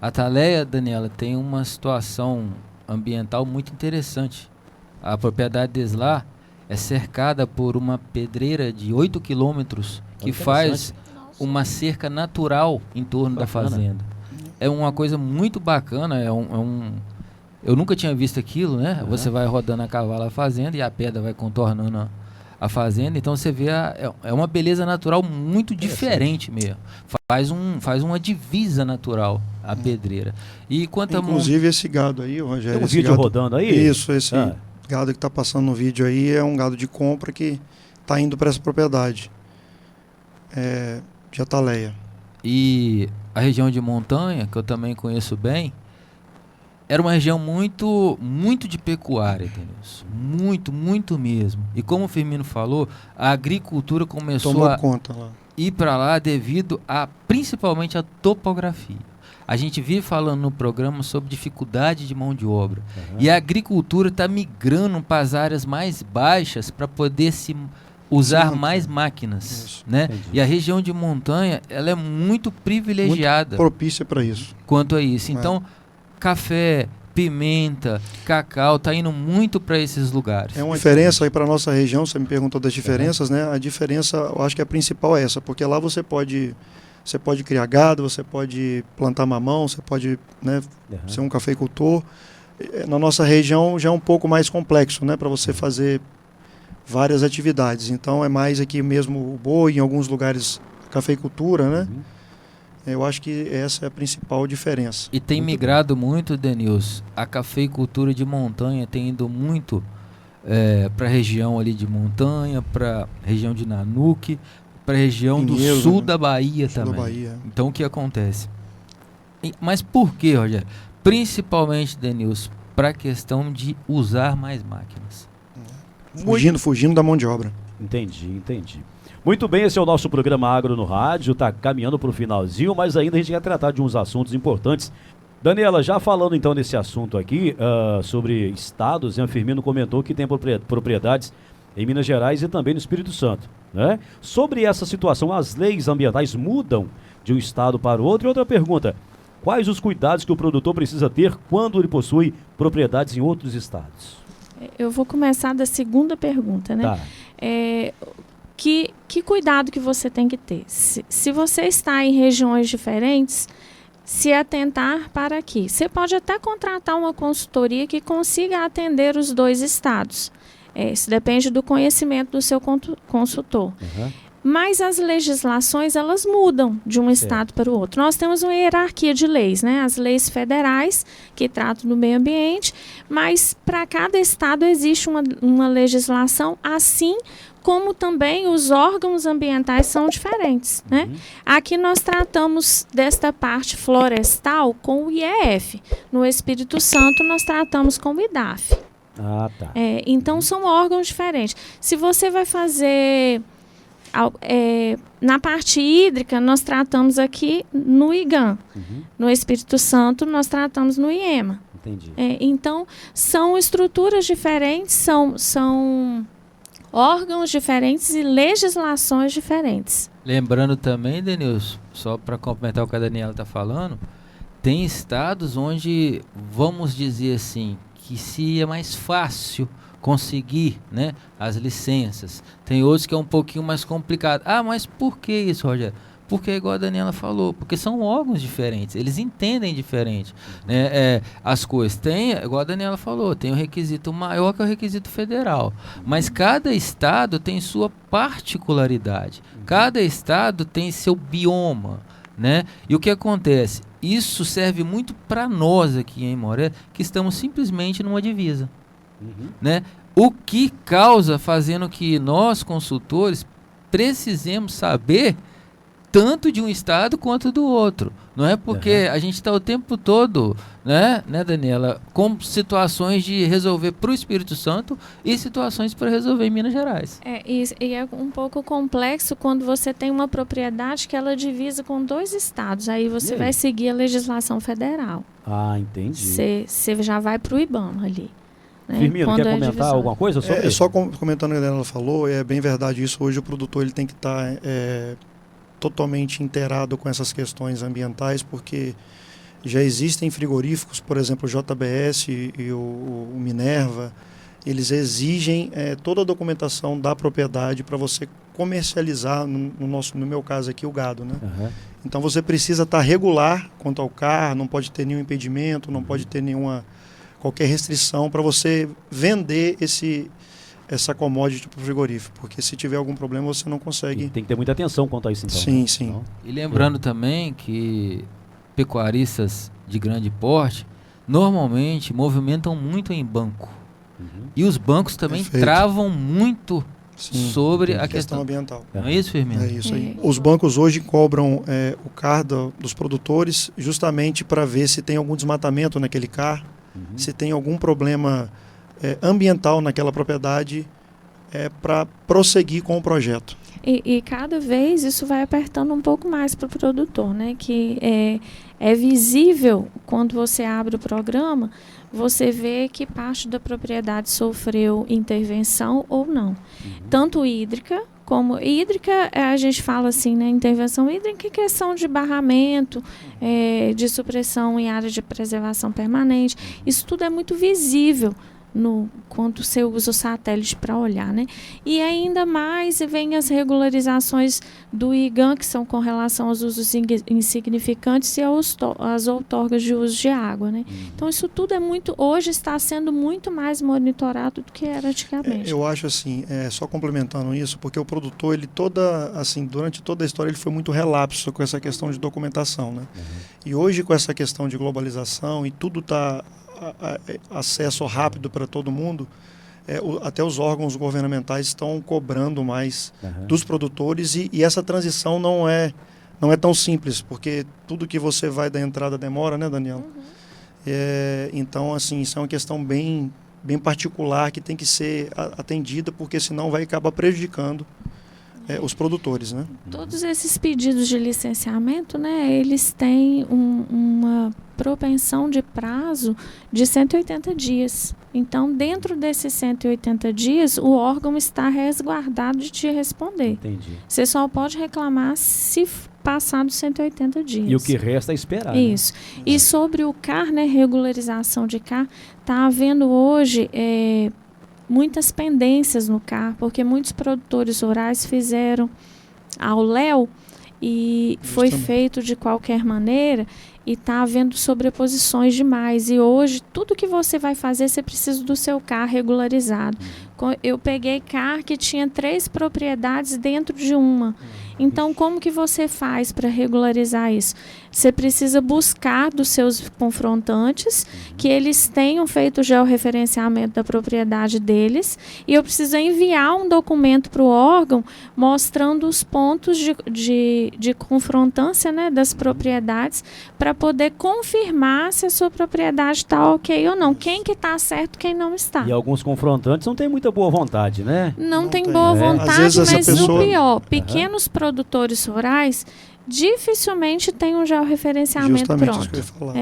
A Ataleia, Daniela, tem uma situação ambiental muito interessante. A propriedade deles lá é cercada por uma pedreira de 8 quilômetros que faz uma cerca natural em torno da fazenda. É uma coisa muito bacana, eu nunca tinha visto aquilo, né? Você vai rodando a cavalo a fazenda e a pedra vai contornando a fazenda, então você vê é uma beleza natural muito diferente mesmo. Faz uma divisa natural a pedreira. E quanto inclusive esse gado aí, Rogério, tem um vídeo gado, rodando aí? Isso, esse gado que está passando no vídeo aí é um gado de compra que está indo para essa propriedade de Ataleia. E a região de Montanha, que eu também conheço bem, era uma região muito, muito de pecuária, entendeu? Muito, muito mesmo. E como o Firmino falou, a agricultura começou a ir para lá devido principalmente à topografia. A gente vive falando no programa sobre dificuldade de mão de obra. E a agricultura está migrando para as áreas mais baixas para poder se usar mais máquinas, né? E a região de Montanha, ela é muito privilegiada. Muito propícia para isso. Quanto a isso. Então, café, pimenta, cacau, tá indo muito para esses lugares. É uma diferença aí para nossa região. Você me perguntou das diferenças, né? A diferença, eu acho que a principal é essa, porque lá você pode criar gado, você pode plantar mamão, você pode, né, ser um cafeicultor. Na nossa região já é um pouco mais complexo, né, para você fazer várias atividades. Então é mais aqui mesmo o boi, em alguns lugares a cafeicultura, né? Eu acho que essa é a principal diferença. E tem migrado muito, Denilson, a cafeicultura de Montanha tem ido muito para a região ali de Montanha, para a região de Nanuque, para a região Pinheiro, do sul, né? da Bahia Sul também. da Bahia. Então o que acontece? Mas por que, Rogério? Principalmente, Denilson, para a questão de usar mais máquinas. Fugindo da mão de obra. Entendi. Muito bem, esse é o nosso programa Agro no Rádio, está caminhando para o finalzinho, mas ainda a gente quer tratar de uns assuntos importantes. Daniela, já falando então nesse assunto aqui, sobre estados, o Firmino comentou que tem propriedades em Minas Gerais e também no Espírito Santo, né? Sobre essa situação, as leis ambientais mudam de um estado para o outro? E outra pergunta, quais os cuidados que o produtor precisa ter quando ele possui propriedades em outros estados? Eu vou começar da segunda pergunta, né? Tá. Que cuidado que você tem que ter? Se você está em regiões diferentes, se atentar para aqui. Você pode até contratar uma consultoria que consiga atender os dois estados. Isso depende do conhecimento do seu consultor. Mas as legislações, elas mudam de um estado para o outro. Nós temos uma hierarquia de leis, né? As leis federais, que tratam do meio ambiente, mas para cada estado existe uma legislação, assim como também os órgãos ambientais são diferentes, né? Aqui nós tratamos desta parte florestal com o IEF. No Espírito Santo, nós tratamos com o IDAF. Tá. Então, são órgãos diferentes. Se você vai fazer... na parte hídrica, nós tratamos aqui no IGAM. No Espírito Santo, nós tratamos no IEMA. Entendi. Então, são estruturas diferentes, são órgãos diferentes e legislações diferentes. Lembrando também, Denilson, só para complementar o que a Daniela está falando, tem estados onde, vamos dizer assim, que se é mais fácil conseguir, né, as licenças. Tem outros que é um pouquinho mais complicado. Mas por que isso, Rogério? Porque, igual a Daniela falou, porque são órgãos diferentes, eles entendem diferente, né, as coisas. Tem, igual a Daniela falou, tem o requisito maior que é o requisito federal, mas cada estado tem sua particularidade, cada estado tem seu bioma, né? E o que acontece? Isso serve muito para nós aqui em Moré, que estamos simplesmente numa divisa. Né? O que causa fazendo que nós, consultores, precisemos saber tanto de um estado quanto do outro. Não é porque a gente está o tempo todo, né, Daniela, com situações de resolver para o Espírito Santo e situações para resolver em Minas Gerais. E é um pouco complexo quando você tem uma propriedade que ela divisa com 2 estados. Aí você vai seguir a legislação federal. Ah, entendi. Você já vai para o IBAMA ali. Né? Firmino, quer comentar alguma coisa sobre isso? Só comentando o que a Daniela falou, é bem verdade isso. Hoje o produtor ele tem que estar totalmente inteirado com essas questões ambientais, porque já existem frigoríficos, por exemplo, o JBS e o Minerva, eles exigem toda a documentação da propriedade para você comercializar, no meu caso aqui, o gado, né? Então você precisa estar regular quanto ao CAR, não pode ter nenhum impedimento, não pode ter qualquer restrição para você vender essa commodity para o frigorífico, porque se tiver algum problema você não consegue. E tem que ter muita atenção quanto a isso, então. Sim, né? sim. Então, e lembrando também que pecuaristas de grande porte normalmente movimentam muito em banco. E os bancos também travam muito sobre a questão ambiental. Não é isso, Firmino? É isso aí. Os bancos hoje cobram o CAR dos produtores justamente para ver se tem algum desmatamento naquele CAR, se tem algum problema ambiental naquela propriedade, para prosseguir com o projeto. E cada vez isso vai apertando um pouco mais para o produtor, né? Que é visível quando você abre o programa, você vê que parte da propriedade sofreu intervenção ou não. Tanto hídrica como hídrica, a gente fala assim, né? Intervenção hídrica é questão de barramento, de supressão em área de preservação permanente. Isso tudo é muito visível quando você usa o satélite para olhar, né? E ainda mais vem as regularizações do IGAM, que são com relação aos usos insignificantes e às outorgas de uso de água, né? Então isso tudo hoje está sendo muito mais monitorado do que era antigamente. Eu acho assim, só complementando isso, porque o produtor, durante toda a história, ele foi muito relapso com essa questão de documentação, né? E hoje, com essa questão de globalização e tudo está acesso rápido para todo mundo, até os órgãos governamentais estão cobrando mais dos produtores e essa transição não é tão simples, porque tudo que você vai da entrada demora, né, Daniel? Então, assim, isso é uma questão bem particular que tem que ser atendida, porque senão vai acabar prejudicando os produtores, né? Todos esses pedidos de licenciamento, né, eles têm uma propensão de prazo de 180 dias. Então, dentro desses 180 dias, o órgão está resguardado de te responder. Entendi. Você só pode reclamar se passar dos 180 dias. E o que resta é esperar. Isso. Né? E sobre o CAR, né, regularização de CAR, está havendo hoje muitas pendências no CAR, porque muitos produtores rurais fizeram ao léu e foi feito de qualquer maneira e está havendo sobreposições demais. E hoje, tudo que você vai fazer, você precisa do seu CAR regularizado. Eu peguei CAR que tinha 3 propriedades dentro de uma. Então, como que você faz para regularizar isso? Você precisa buscar dos seus confrontantes que eles tenham feito o georreferenciamento da propriedade deles e eu preciso enviar um documento para o órgão mostrando os pontos de confrontância, né, das propriedades para poder confirmar se a sua propriedade está ok ou não. Quem que está certo, quem não está. E alguns confrontantes não têm muita boa vontade, né? Não tem boa vontade, mas no pior, pequenos produtores rurais dificilmente tem um georreferenciamento pronto. Isso que eu ia falar.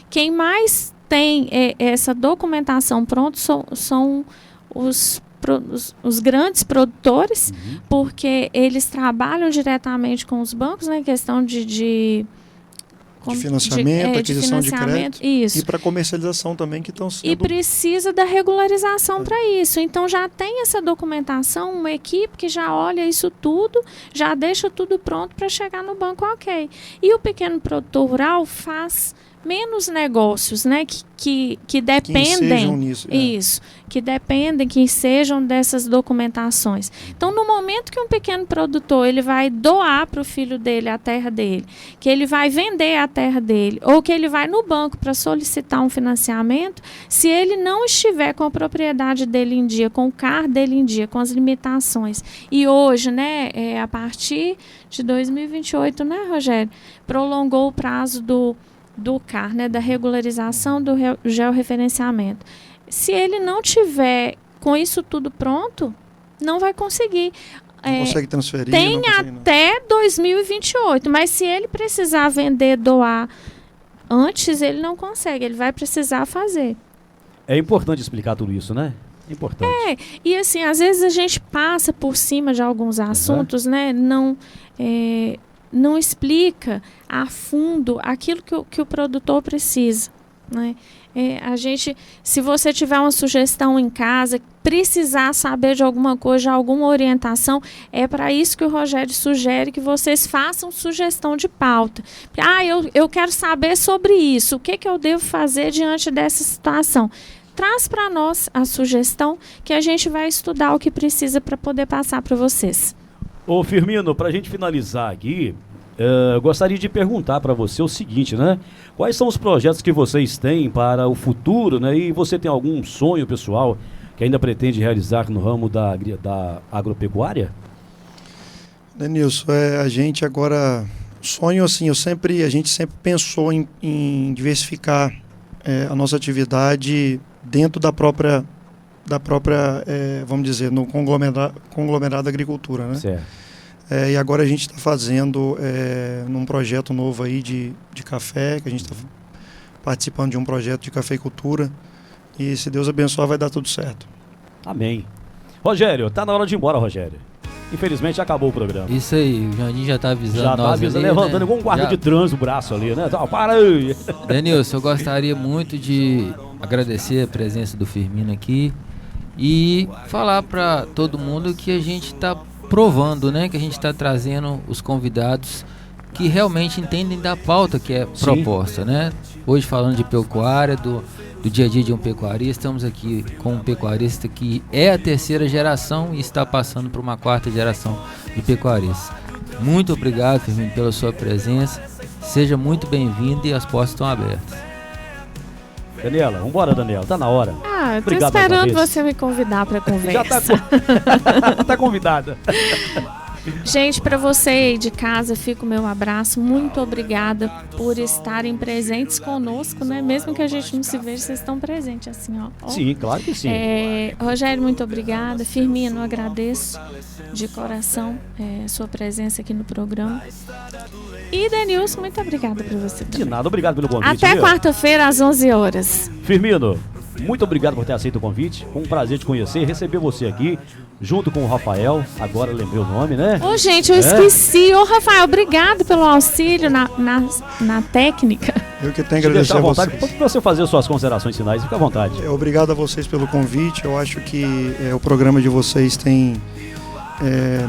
Quem mais tem essa documentação pronta são os grandes produtores, porque eles trabalham diretamente com os bancos, né, questão de financiamento, aquisição de crédito isso. E para comercialização também que estão sendo... E precisa da regularização para isso. Então já tem essa documentação, uma equipe que já olha isso tudo, já deixa tudo pronto para chegar no banco ok. E o pequeno produtor rural faz menos negócios, né, que dependem sejam nisso, isso, que dependem, que sejam dessas documentações. Então, no momento que um pequeno produtor ele vai doar para o filho dele a terra dele, que ele vai vender a terra dele, ou que ele vai no banco para solicitar um financiamento, se ele não estiver com a propriedade dele em dia, com o CAR dele em dia, com as limitações, e hoje, né, a partir de 2028, né, Rogério, prolongou o prazo do CAR, né, da regularização do georreferenciamento. Se ele não tiver com isso tudo pronto, não vai conseguir. Não consegue transferir. Tem até 2028, mas se ele precisar vender, doar antes, ele não consegue, ele vai precisar fazer. É importante explicar tudo isso, né? É importante. E assim, às vezes a gente passa por cima de alguns assuntos, né? Não explica a fundo aquilo que o produtor precisa, né? Se você tiver uma sugestão em casa, precisar saber de alguma coisa, alguma orientação, é para isso que o Rogério sugere que vocês façam sugestão de pauta. Eu quero saber sobre isso, o que eu devo fazer diante dessa situação? Traz para nós a sugestão que a gente vai estudar o que precisa para poder passar para vocês. Ô Firmino, para a gente finalizar aqui, gostaria de perguntar para você o seguinte, né? Quais são os projetos que vocês têm para o futuro, né? E você tem algum sonho pessoal que ainda pretende realizar no ramo da agropecuária? Denilson, a gente agora, sonho assim, a gente sempre pensou em diversificar a nossa atividade dentro da própria vamos dizer, no conglomerado da agricultura, né? Certo. E agora a gente está fazendo num projeto novo aí de café, que a gente está participando de um projeto de cafeicultura, e se Deus abençoar vai dar tudo certo. Amém. Rogério, tá na hora de ir embora, Rogério. Infelizmente acabou o programa. Isso aí, o Jandim já tá avisando já nós tá ali, levantando né? igual um guarda de trânsito o braço ali, né? Para aí! Denilson, eu gostaria muito de agradecer a presença do Firmino aqui e falar para todo mundo que a gente está provando, né? Que a gente está trazendo os convidados que realmente entendem da pauta que é proposta, né? Hoje falando de pecuária, do dia a dia de um pecuarista, estamos aqui com um pecuarista que é a terceira geração e está passando por uma quarta geração de pecuaristas. Muito obrigado, Firmino, pela sua presença. Seja muito bem-vindo e as portas estão abertas. Daniela, vambora, Daniela, tá na hora. Tô esperando você me convidar para conversa. Já tá convidada. Gente, para você aí de casa, fica o meu abraço. Muito obrigada por estarem presentes conosco, né? Mesmo que a gente não se veja, vocês estão presentes assim, ó. Sim, claro que sim. Rogério, muito obrigada. Firmino, agradeço de coração sua presença aqui no programa. E Denilson, muito obrigada por você também. De nada, obrigado pelo convite. Até quarta-feira, às 11 horas. Firmino, muito obrigado por ter aceito o convite. Foi um prazer te conhecer e receber você aqui, junto com o Rafael. Agora lembrei o nome, né? Gente, eu esqueci. Rafael, obrigado pelo auxílio na técnica. Eu que tenho que agradecer a vocês. Para você fazer suas considerações finais, fica à vontade. Obrigado a vocês pelo convite. Eu acho que o programa de vocês tem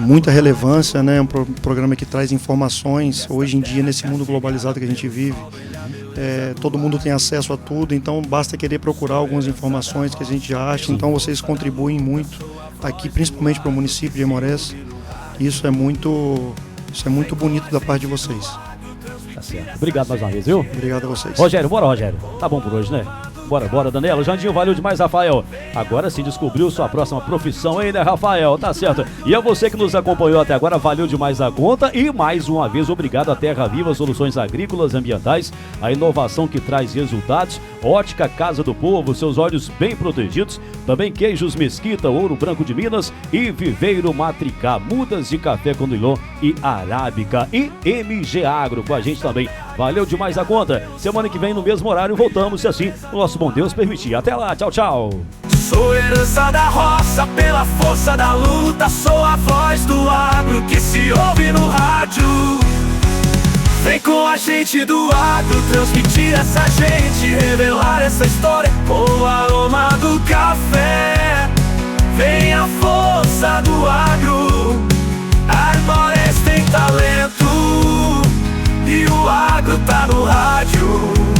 muita relevância, né? Um programa que traz informações. Hoje em dia, nesse mundo globalizado que a gente vive, todo mundo tem acesso a tudo, então basta querer procurar algumas informações que a gente já acha. Então vocês contribuem muito aqui, principalmente para o município de Aimorés. Isso é muito bonito da parte de vocês. Tá certo. Obrigado mais uma vez, viu? Obrigado a vocês. Rogério, bora, Rogério. Tá bom por hoje, né? Bora, Daniela. Jandinho, valeu demais, Rafael. Agora sim descobriu sua próxima profissão aí, né, Rafael? Tá certo. E a você que nos acompanhou até agora, valeu demais a conta. E mais uma vez, obrigado a Terra Viva Soluções Agrícolas e Ambientais, a inovação que traz resultados. Ótica Casa do Povo, seus olhos bem protegidos. Também Queijos Mesquita, Ouro Branco de Minas e Viveiro Matricá, mudas de café Conilon e Arábica. E MG Agro com a gente também. Valeu demais a conta. Semana que vem, no mesmo horário, voltamos, se assim o nosso bom Deus permitir. Até lá, tchau, tchau. Sou herança da roça, pela força da luta. Sou a voz do agro que se ouve no rádio. Vem com a gente do agro, transmitir essa gente, revelar essa história com o aroma do café. Vem a força do agro, Aimorés tem talento e o agro tá no rádio.